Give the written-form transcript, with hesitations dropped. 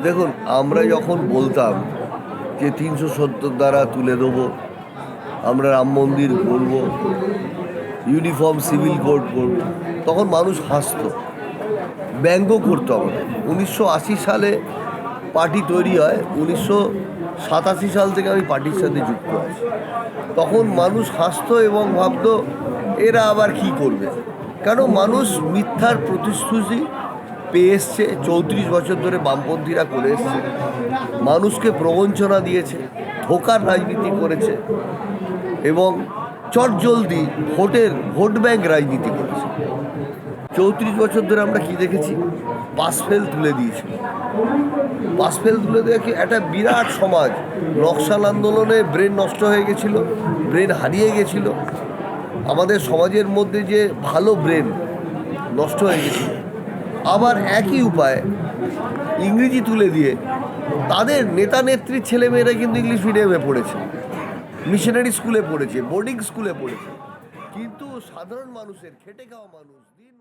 দেখুন, আমরা যখন বলতাম যে ৩৭০ দ্বারা তুলে দেবো, আমরা রাম মন্দির করব, ইউনিফর্ম সিভিল কোড করব, তখন মানুষ হাসত, ব্যঙ্গ করতো। আমরা ১৯৮০ সালে পার্টি তৈরি হয়, ১৯৮৭ সাল থেকে আমি পার্টির সাথে যুক্ত আছি। তখন মানুষ হাসতো এবং ভাবতো এরা আবার কি করবে, কারণ মানুষ মিথ্যার প্রতিশ্রুতি পেয়ে এসছে। ৩৪ বছর ধরে বামপন্থীরা করে এসছে, মানুষকে প্রবঞ্চনা দিয়েছে, ধোঁকার রাজনীতি করেছে এবং চটজলদি ভোট ব্যাংক রাজনীতি করেছে। ৩৪ বছর ধরে আমরা কি দেখেছি? পাসফেল তুলে দিয়েছিল। পাসফেল তুলে দেখে একটা বিরাট সমাজ, নকশাল আন্দোলনে ব্রেন নষ্ট হয়ে গেছিল, ব্রেন হারিয়ে গেছিল। আমাদের সমাজের মধ্যে যে ভালো ব্রেন নষ্ট হয়ে গেছিল, আবার একই উপায় ইংরেজি তুলে দিয়ে তাদের নেতা নেত্রীর ছেলেমেয়েরা কিন্তু ইংলিশ মিডিয়ামে পড়েছে, মিশনারি স্কুলে পড়েছে, বোর্ডিং স্কুলে পড়েছে, কিন্তু সাধারণ মানুষের, খেটে খাওয়া মানুষ দিন